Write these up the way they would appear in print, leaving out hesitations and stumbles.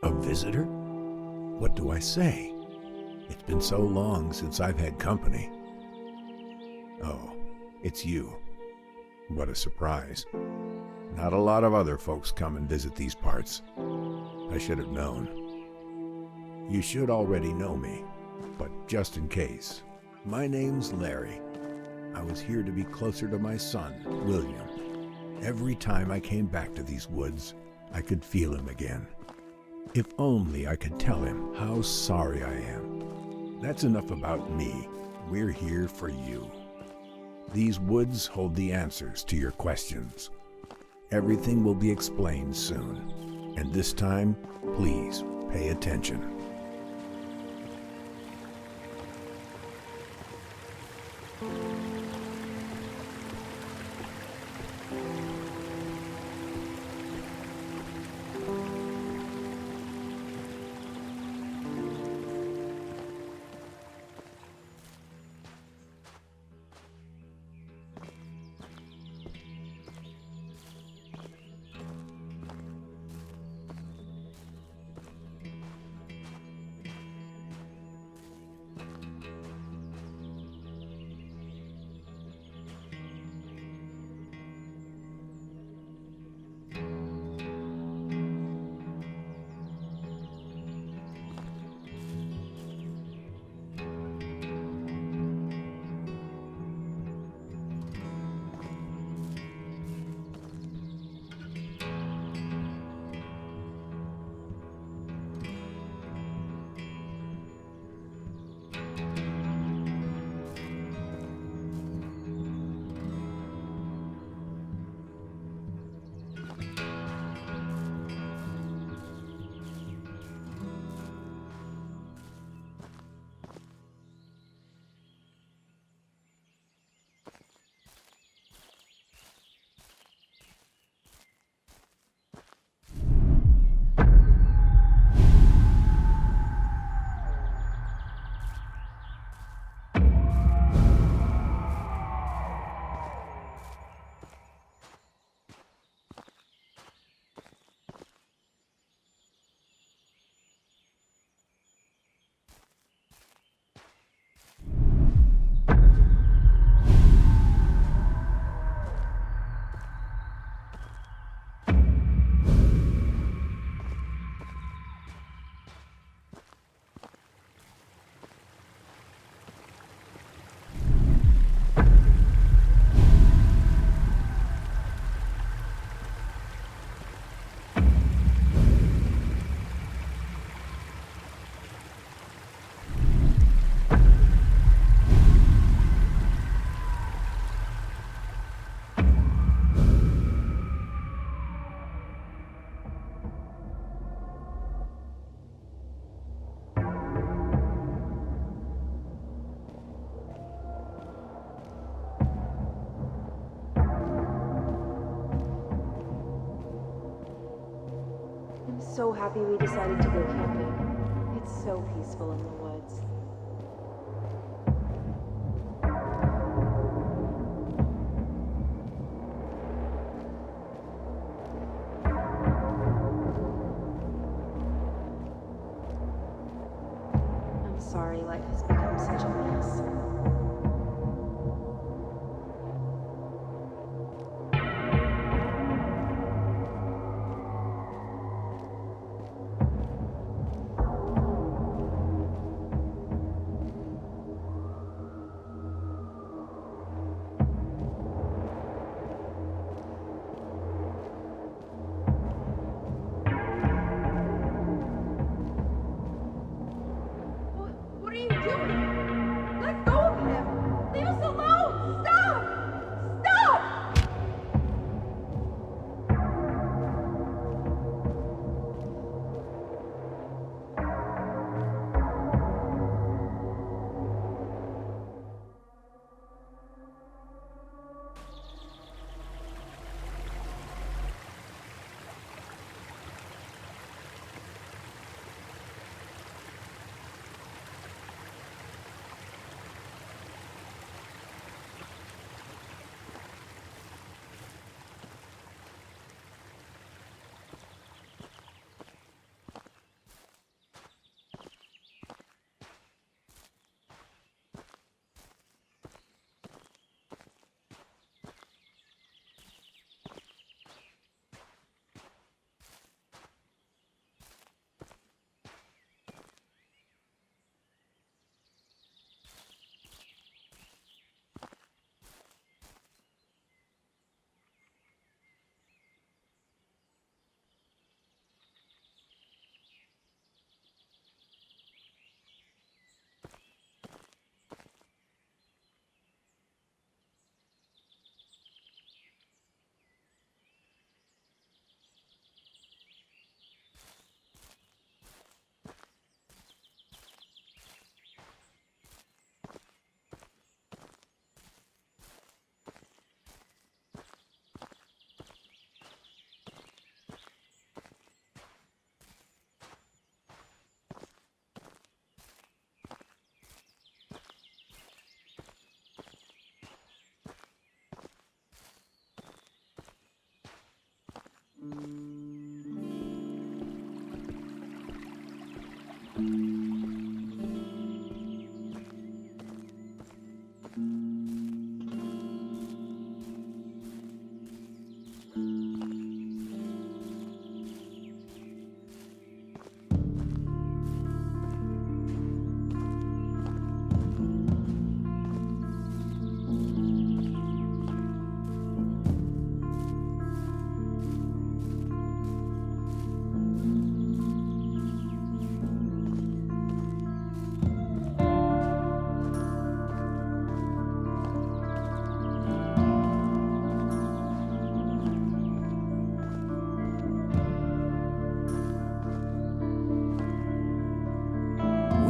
A visitor? What do I say? It's been so long since I've had company. Oh, it's you. What a surprise. Not a lot of other folks come and visit these parts. I should have known. You should already know me, but just in case. My name's Larry. I was here to be closer to my son, William. Every time I came back to these woods, I could feel him again. If only I could tell him how sorry I am. That's enough about me. We're here for you. These woods hold the answers to your questions. Everything will be explained soon. And this time, please pay attention. So happy we decided to go camping. It's so peaceful in the woods. I'm sorry life has become such a mess. What are you doing?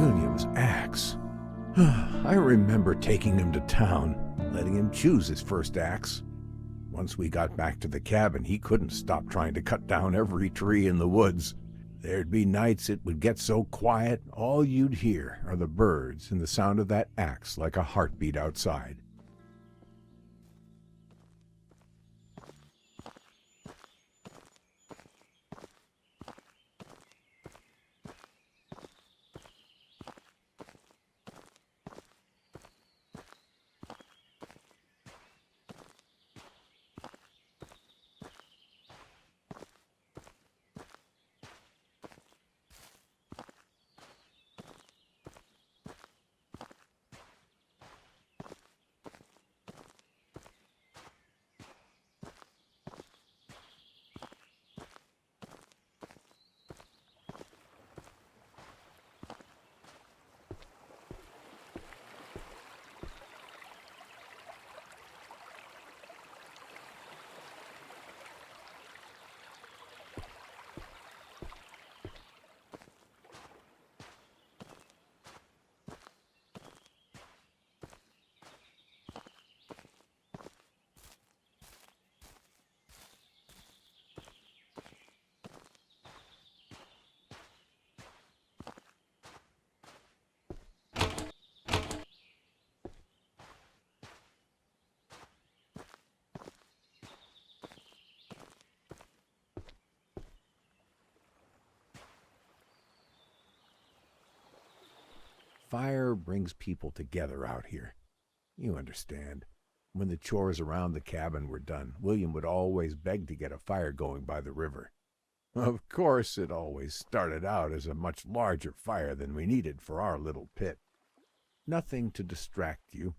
William's axe. I remember taking him to town, letting him choose his first axe. Once we got back to the cabin, he couldn't stop trying to cut down every tree in the woods. There'd be nights it would get so quiet, all you'd hear are the birds and the sound of that axe like a heartbeat outside. Fire brings people together out here. You understand. When the chores around the cabin were done, William would always beg to get a fire going by the river. Of course, it always started out as a much larger fire than we needed for our little pit. Nothing to distract you.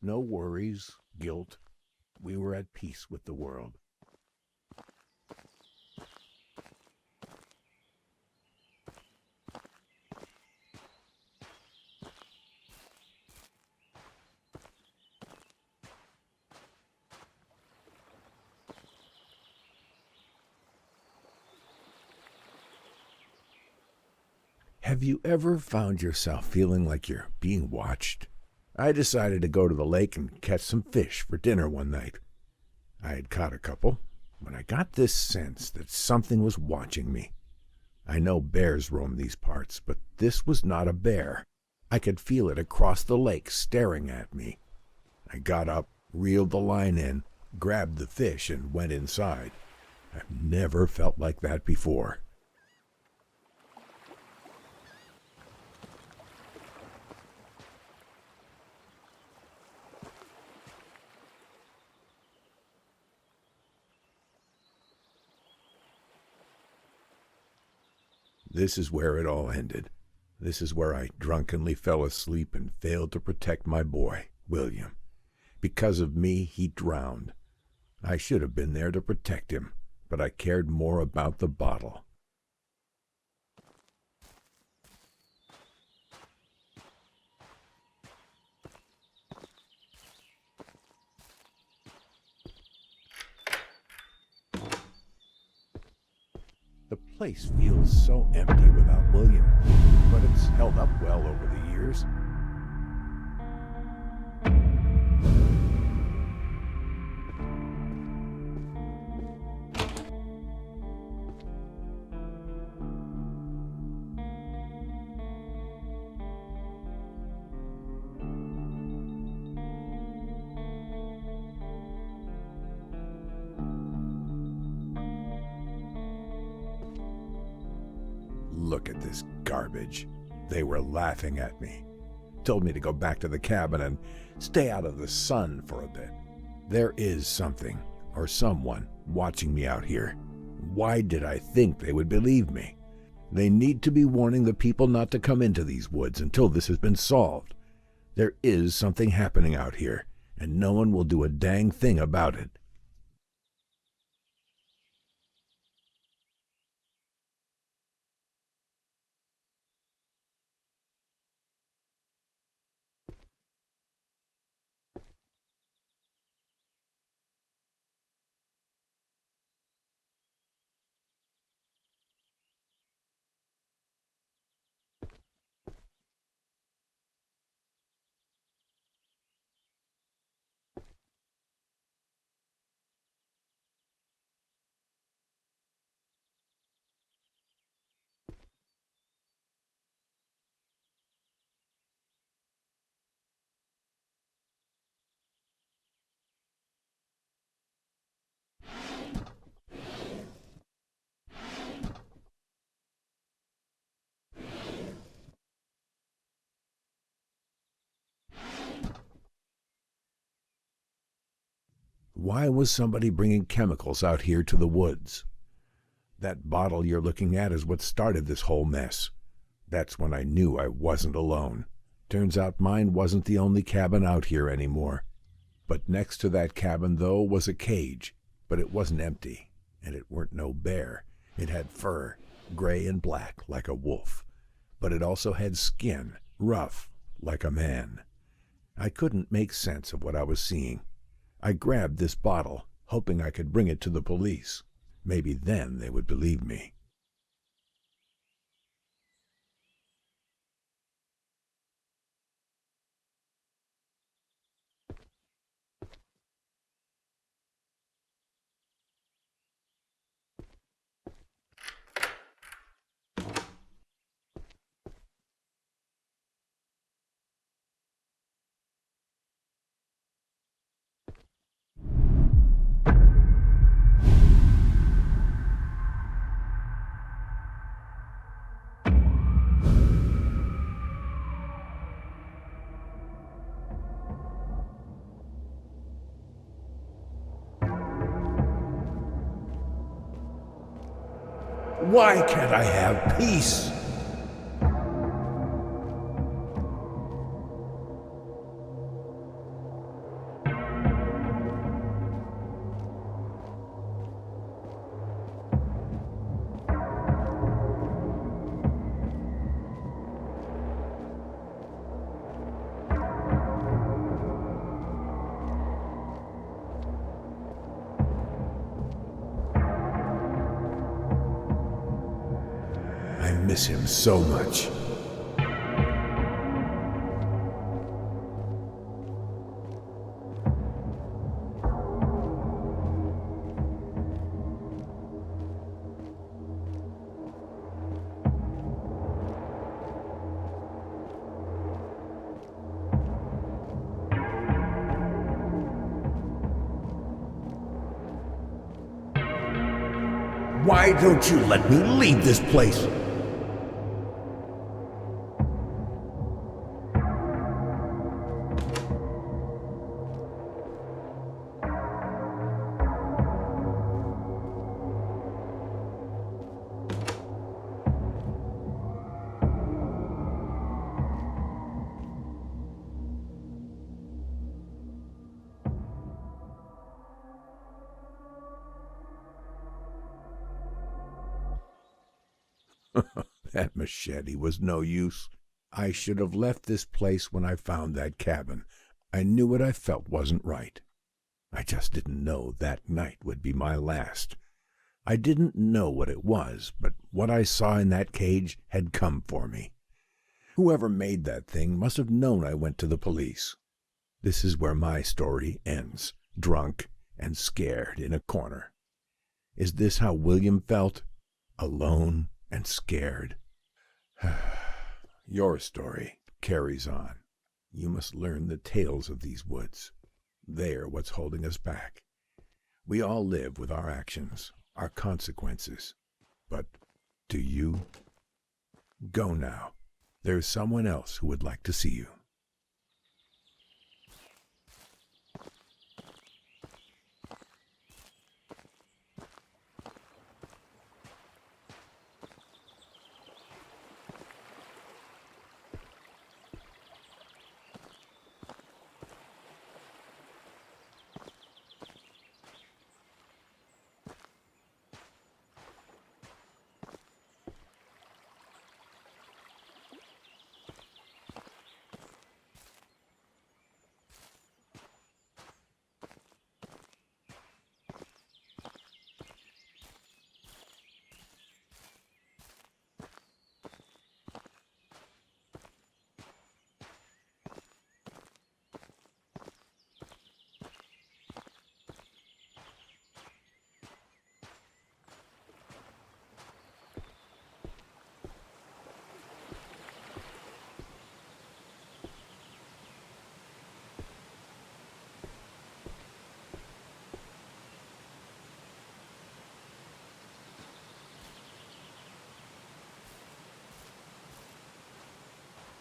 No worries, guilt. We were at peace with the world. Have you ever found yourself feeling like you're being watched? I decided to go to the lake and catch some fish for dinner one night. I had caught a couple when I got this sense that something was watching me. I know bears roam these parts, but this was not a bear. I could feel it across the lake staring at me. I got up, reeled the line in, grabbed the fish, and went inside. I've never felt like that before. This is where it all ended. This is where I drunkenly fell asleep and failed to protect my boy, William. Because of me, he drowned. I should have been there to protect him, but I cared more about the bottle. The place feels so empty without William, but it's held up well over the years. Look at this garbage. They were laughing at me. Told me to go back to the cabin and stay out of the sun for a bit. There is something, or someone, watching me out here. Why did I think they would believe me? They need to be warning the people not to come into these woods until this has been solved. There is something happening out here, and no one will do a dang thing about it. Why was somebody bringing chemicals out here to the woods? That bottle you're looking at is what started this whole mess. That's when I knew I wasn't alone. Turns out mine wasn't the only cabin out here anymore. But next to that cabin, though, was a cage. But it wasn't empty, and it weren't no bear. It had fur, gray and black like a wolf. But it also had skin, rough, like a man. I couldn't make sense of what I was seeing. I grabbed this bottle, hoping I could bring it to the police. Maybe then they would believe me. Why can't I have peace? I miss him so much. Why don't you let me leave this place? That machete was no use. I should have left this place when I found that cabin. I knew what I felt wasn't right. I just didn't know that night would be my last. I didn't know what it was, but what I saw in that cage had come for me. Whoever made that thing must have known I went to the police. This is where my story ends, drunk and scared in a corner. Is this how William felt? Alone and scared? Your story carries on. You must learn the tales of these woods. They are what's holding us back. We all live with our actions, our consequences. But do you? Go now. There's someone else who would like to see you.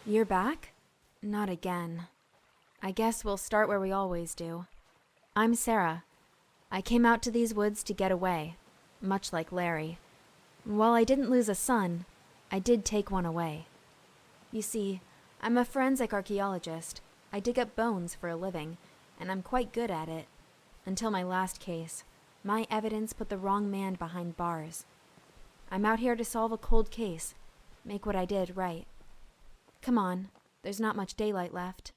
You're back? Not again. I guess we'll start where we always do. I'm Sarah. I came out to these woods to get away, much like Larry. While I didn't lose a son, I did take one away. You see, I'm a forensic archaeologist. I dig up bones for a living, and I'm quite good at it. Until my last case, my evidence put the wrong man behind bars. I'm out here to solve a cold case, make what I did right. Come on, there's not much daylight left.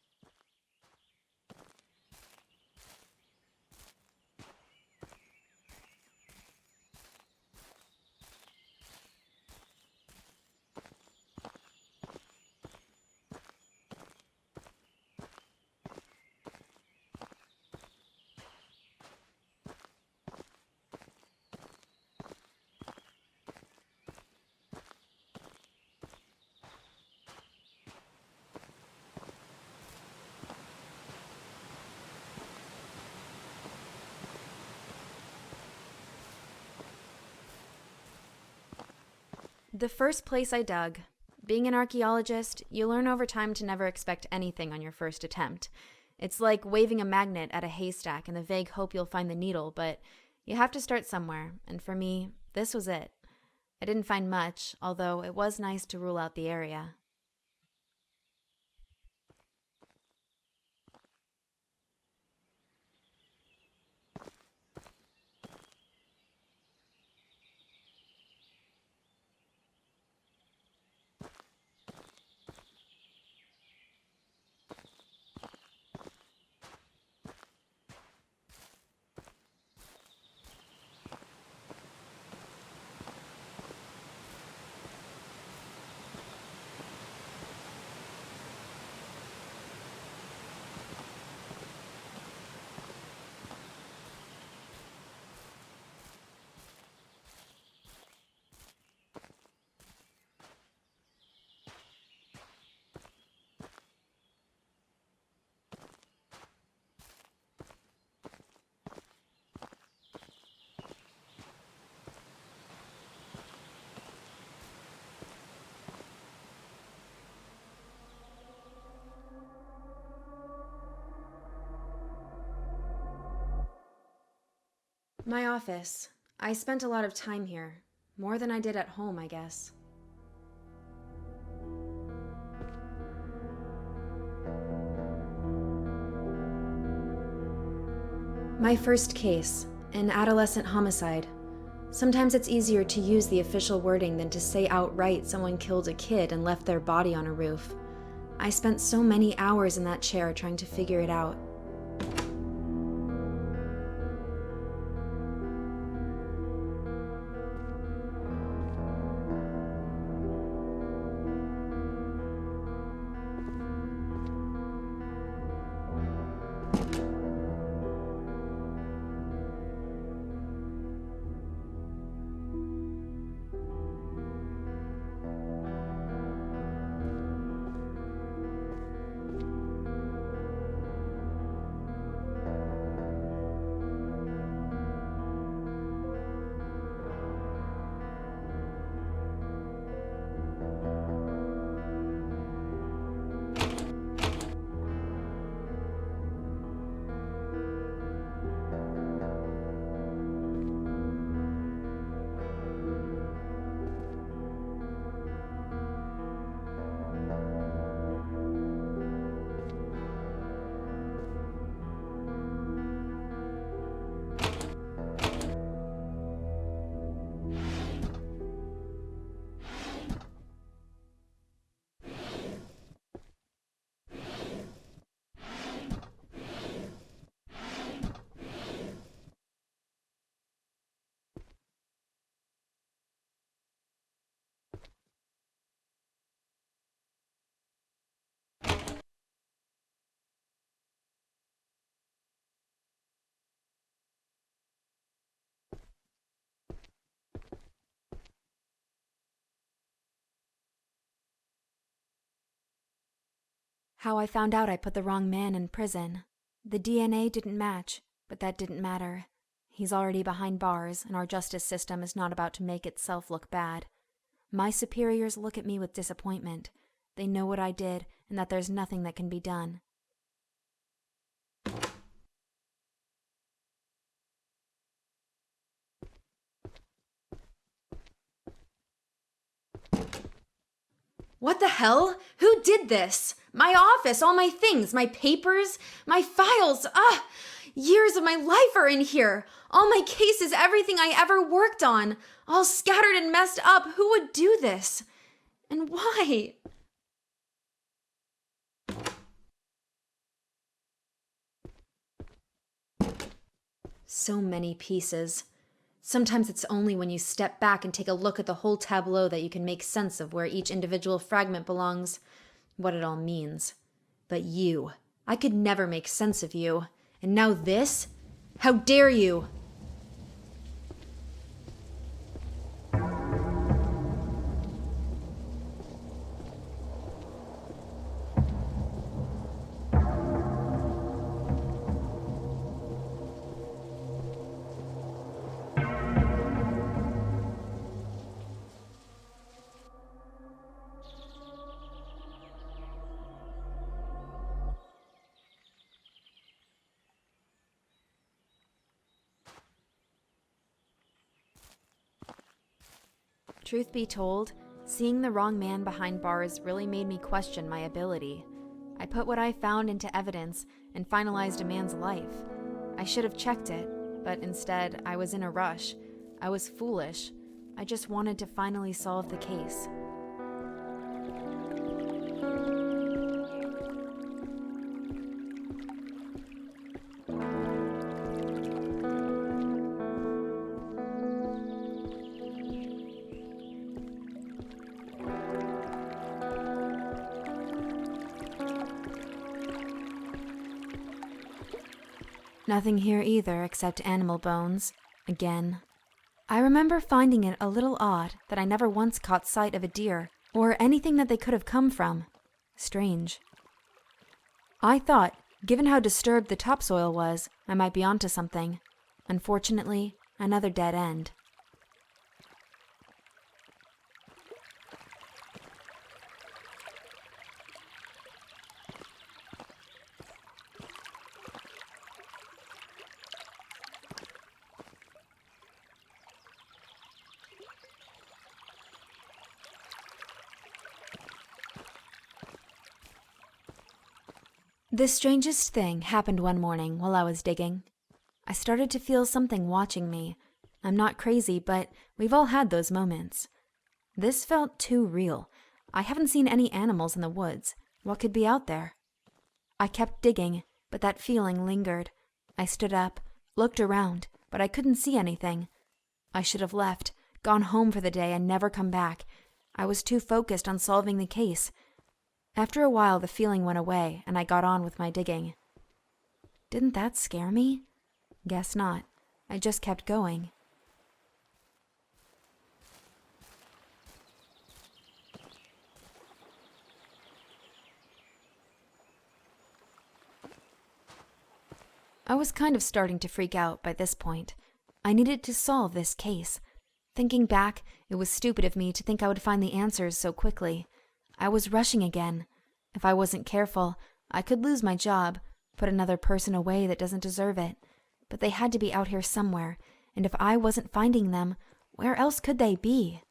The first place I dug. Being an archaeologist, you learn over time to never expect anything on your first attempt. It's like waving a magnet at a haystack in the vague hope you'll find the needle, but you have to start somewhere, and for me, this was it. I didn't find much, although it was nice to rule out the area. My office. I spent a lot of time here. More than I did at home, I guess. My first case, an adolescent homicide. Sometimes it's easier to use the official wording than to say outright someone killed a kid and left their body on a roof. I spent so many hours in that chair trying to figure it out. How I found out I put the wrong man in prison. The DNA didn't match, but that didn't matter. He's already behind bars, and our justice system is not about to make itself look bad. My superiors look at me with disappointment. They know what I did, and that there's nothing that can be done. What the hell? Who did this? My office, all my things, my papers, my files. Years of my life are in here. All my cases, everything I ever worked on, all scattered and messed up. Who would do this? And why? So many pieces. Sometimes it's only when you step back and take a look at the whole tableau that you can make sense of where each individual fragment belongs, what it all means. But you, I could never make sense of you. And now this? How dare you? Truth be told, seeing the wrong man behind bars really made me question my ability. I put what I found into evidence and finalized a man's life. I should have checked it, but instead I was in a rush. I was foolish. I just wanted to finally solve the case. Nothing here either except animal bones. Again. I remember finding it a little odd that I never once caught sight of a deer or anything that they could have come from. Strange. I thought, given how disturbed the topsoil was, I might be onto something. Unfortunately, another dead end. The strangest thing happened one morning while I was digging. I started to feel something watching me. I'm not crazy, but we've all had those moments. This felt too real. I haven't seen any animals in the woods. What could be out there? I kept digging, but that feeling lingered. I stood up, looked around, but I couldn't see anything. I should have left, gone home for the day and never come back. I was too focused on solving the case. After a while, the feeling went away, and I got on with my digging. Didn't that scare me? Guess not. I just kept going. I was kind of starting to freak out by this point. I needed to solve this case. Thinking back, it was stupid of me to think I would find the answers so quickly. I was rushing again. If I wasn't careful, I could lose my job, put another person away that doesn't deserve it. But they had to be out here somewhere, and if I wasn't finding them, where else could they be?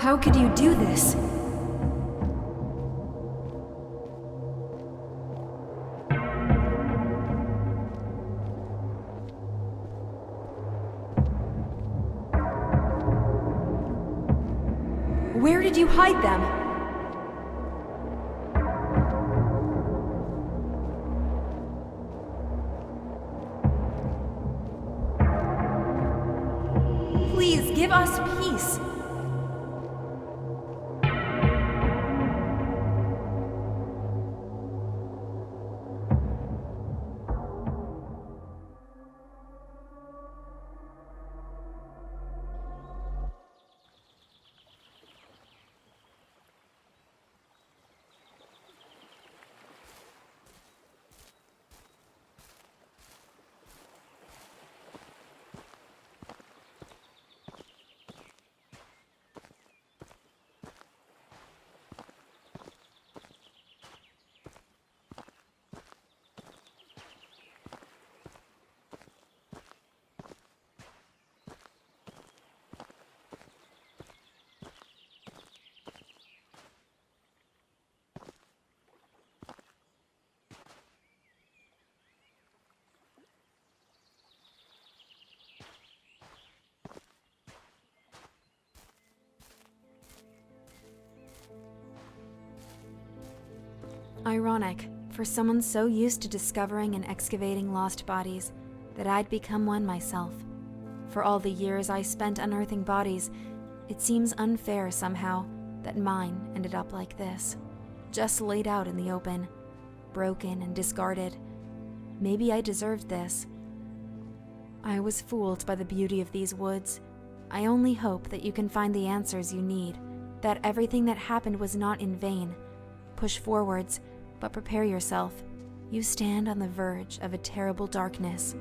How could you do this? Where did you hide them? Please give us peace. Ironic, for someone so used to discovering and excavating lost bodies, that I'd become one myself. For all the years I spent unearthing bodies, it seems unfair somehow that mine ended up like this, just laid out in the open, broken and discarded. Maybe I deserved this. I was fooled by the beauty of these woods. I only hope that you can find the answers you need, that everything that happened was not in vain. Push forwards, but prepare yourself. You stand on the verge of a terrible darkness.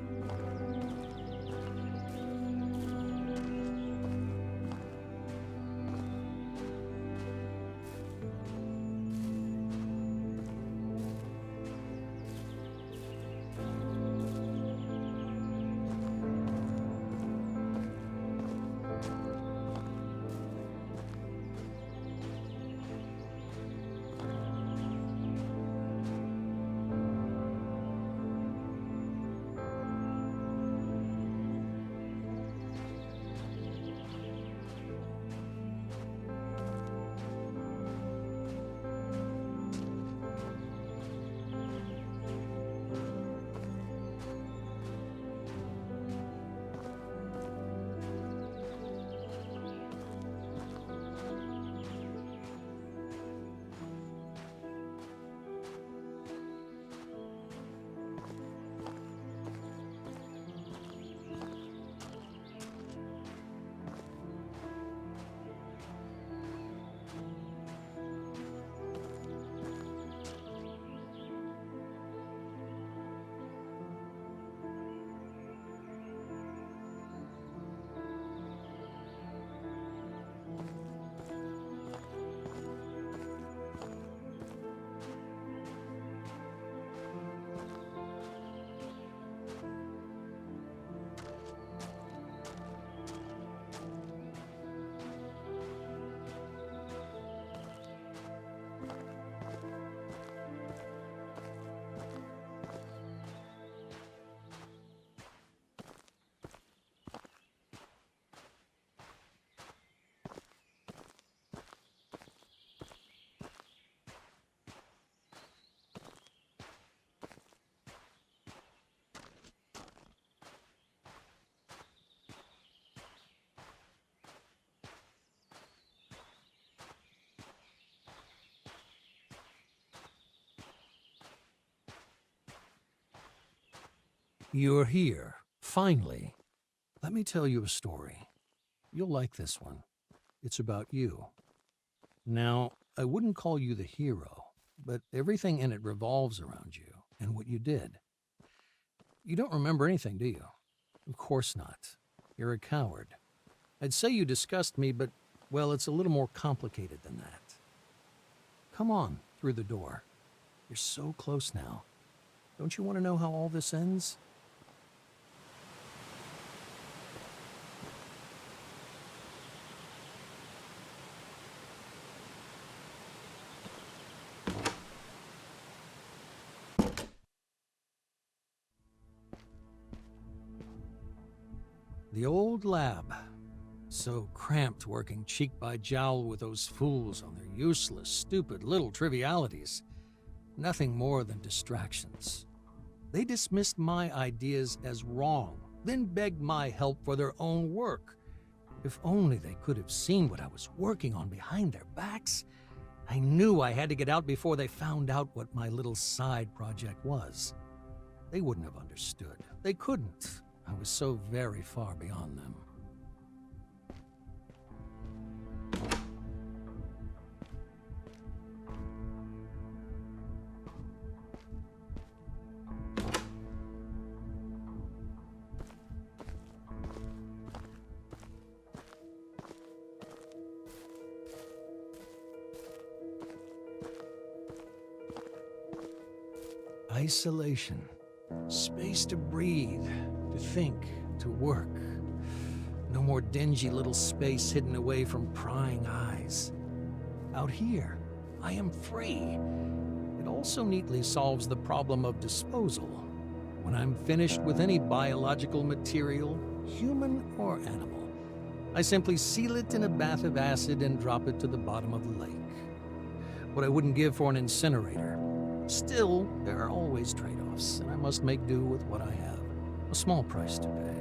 You're here, finally. Let me tell you a story. You'll like this one. It's about you. Now, I wouldn't call you the hero, but everything in it revolves around you and what you did. You don't remember anything, do you? Of course not. You're a coward. I'd say you disgust me, but, well, it's a little more complicated than that. Come on, through the door. You're so close now. Don't you want to know how all this ends? The old lab. So cramped working cheek by jowl with those fools on their useless, stupid little trivialities. Nothing more than distractions. They dismissed my ideas as wrong, then begged my help for their own work. If only they could have seen what I was working on behind their backs. I knew I had to get out before they found out what my little side project was. They wouldn't have understood. They couldn't. I was so very far beyond them. Isolation. Space to breathe, to think, to work. No more dingy little space hidden away from prying eyes. Out here, I am free. It also neatly solves the problem of disposal. When I'm finished with any biological material, human or animal, I simply seal it in a bath of acid and drop it to the bottom of the lake. What I wouldn't give for an incinerator. Still, there are always trade-offs, and I must make do with what I have. A small price to pay.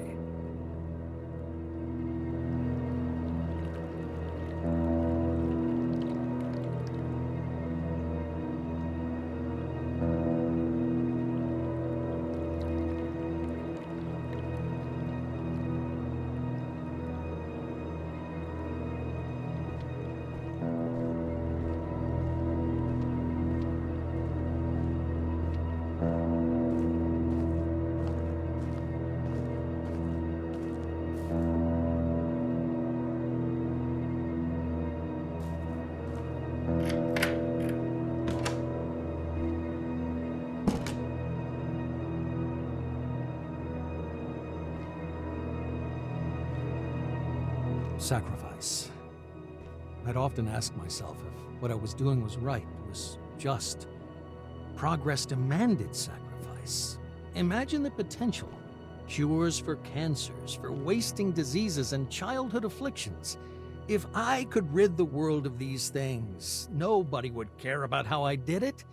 Sacrifice. I'd often ask myself if what I was doing was right, was just. Progress demanded sacrifice. Imagine the potential. Cures for cancers, for wasting diseases and childhood afflictions. If I could rid the world of these things, nobody would care about how I did it.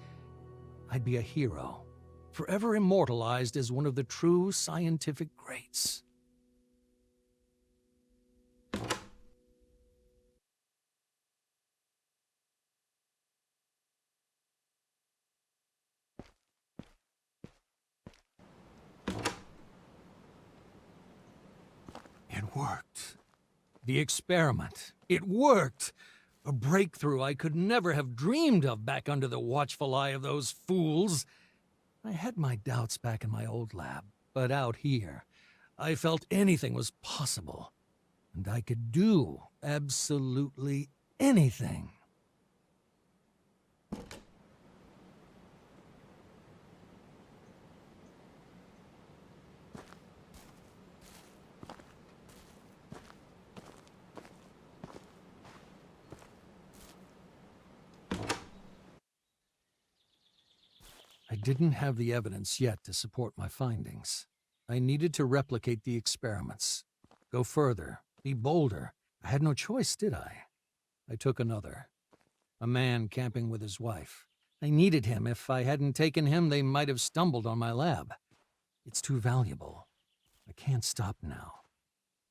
I'd be a hero, forever immortalized as one of the true scientific greats. It worked. The experiment. It worked! A breakthrough I could never have dreamed of back under the watchful eye of those fools. I had my doubts back in my old lab, but out here, I felt anything was possible. And I could do absolutely anything. I didn't have the evidence yet to support my findings. I needed to replicate the experiments. Go further, be bolder. I had no choice, did I? I took another. A man camping with his wife. I needed him. If I hadn't taken him, they might have stumbled on my lab. It's too valuable. I can't stop now.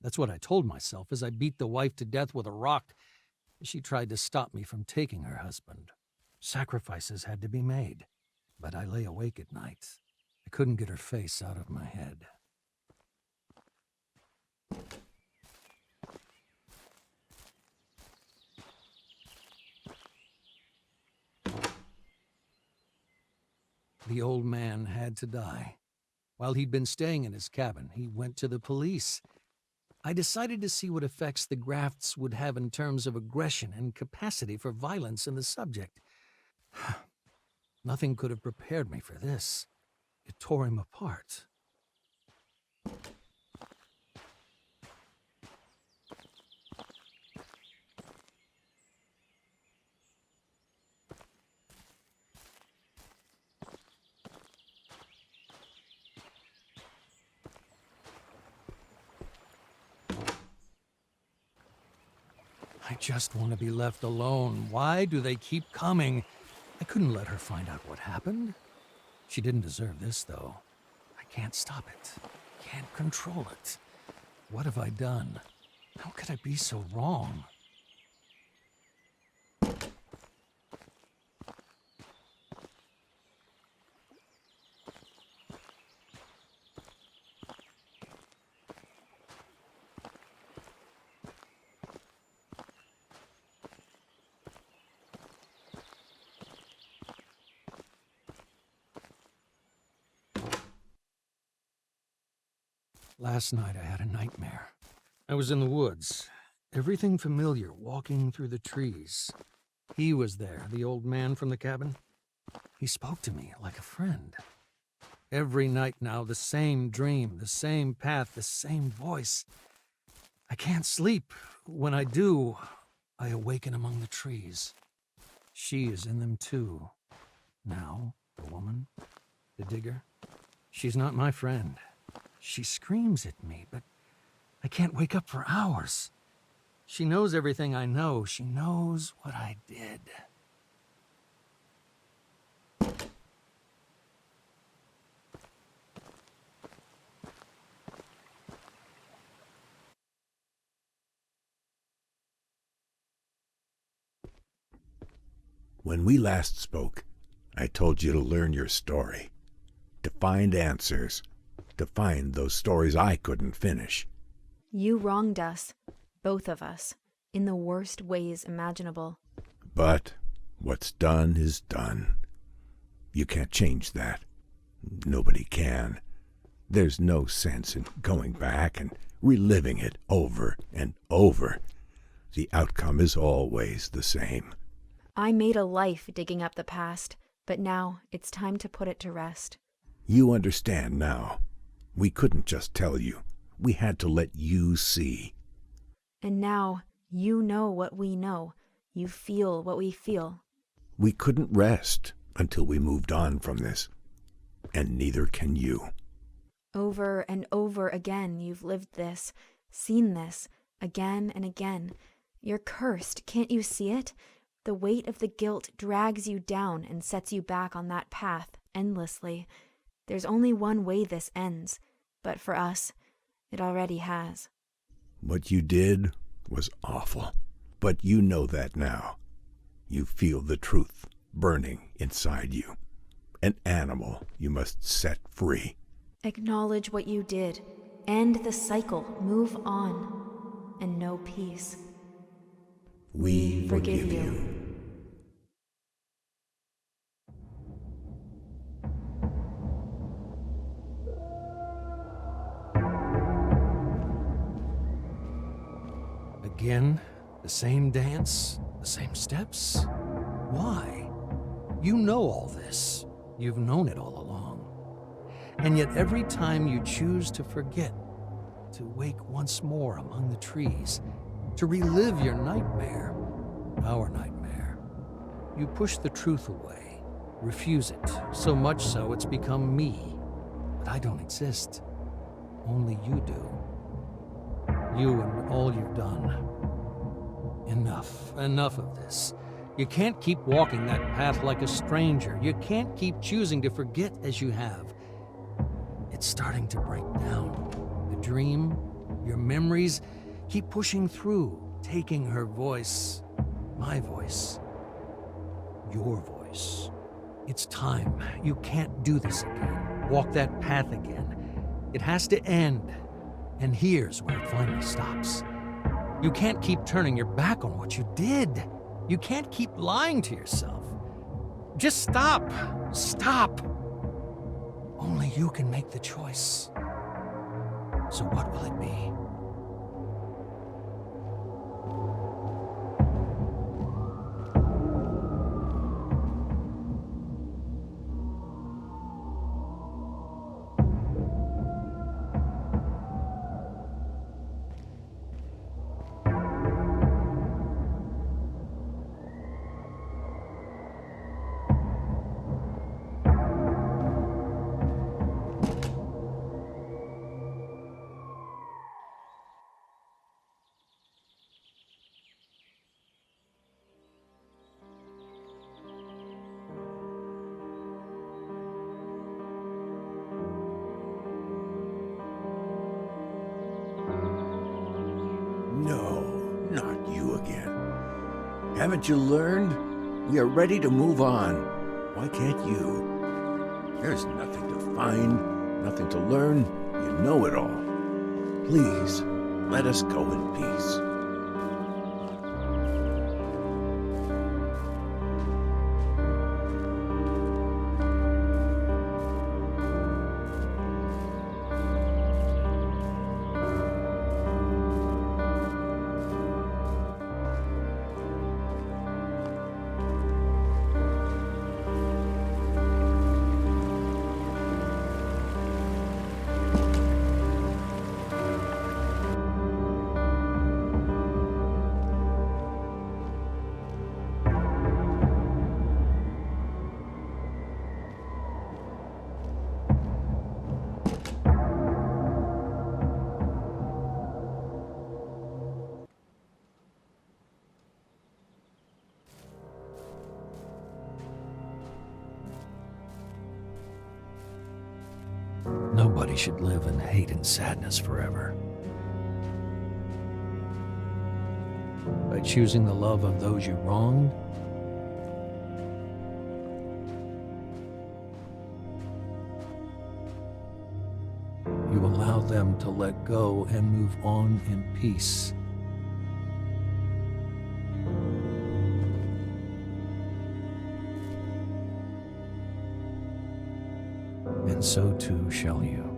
That's what I told myself as I beat the wife to death with a rock as she tried to stop me from taking her husband. Sacrifices had to be made. But I lay awake at night. I couldn't get her face out of my head. The old man had to die. While he'd been staying in his cabin, he went to the police. I decided to see what effects the grafts would have in terms of aggression and capacity for violence in the subject. Nothing could have prepared me for this. It tore him apart. I just want to be left alone. Why do they keep coming? I couldn't let her find out what happened. She didn't deserve this, though. I can't stop it. Can't control it. What have I done? How could I be so wrong? Last night I had a nightmare. I was in the woods, everything familiar, walking through the trees. He was there, the old man from the cabin. He spoke to me like a friend. Every night now, the same dream, the same path, the same voice. I can't sleep. When I do, I awaken among the trees. She is in them too. Now, the woman, the digger, she's not my friend. She screams at me, but I can't wake up for hours. She knows everything I know. She knows what I did. When we last spoke, I told you to learn your story, to find answers, to find those stories I couldn't finish. You wronged us, both of us, in the worst ways imaginable. But what's done is done. You can't change that. Nobody can. There's no sense in going back and reliving it over and over. The outcome is always the same. I made a life digging up the past, but now it's time to put it to rest. You understand now. We couldn't just tell you. We had to let you see. And now you know what we know. You feel what we feel. We couldn't rest until we moved on from this. And neither can you. Over and over again you've lived this, seen this, again and again. You're cursed, can't you see it? The weight of the guilt drags you down and sets you back on that path endlessly. There's only one way this ends, but for us, it already has. What you did was awful, but you know that now. You feel the truth burning inside you. An animal you must set free. Acknowledge what you did. End the cycle. Move on. And know peace. We forgive you. Again, the same dance, the same steps? Why? You know all this. You've known it all along. And yet every time you choose to forget, to wake once more among the trees, to relive your nightmare, our nightmare, you push the truth away, refuse it, so much so it's become me. But I don't exist. Only you do. You and all you've done. Enough of this. You can't keep walking that path like a stranger. You can't keep choosing to forget as you have. It's starting to break down. The dream, your memories, keep pushing through, taking her voice, my voice, your voice. It's time. You can't do this again. Walk that path again. It has to end. And here's where it finally stops. You can't keep turning your back on what you did. You can't keep lying to yourself. Just stop. Stop. Only you can make the choice. So what will it be? Haven't you learned? We are ready to move on. Why can't you? There's nothing to find, nothing to learn. You know it all. Please, let us go in peace. Nobody should live in hate and sadness forever. By choosing the love of those you wronged, you allow them to let go and move on in peace. And so too shall you.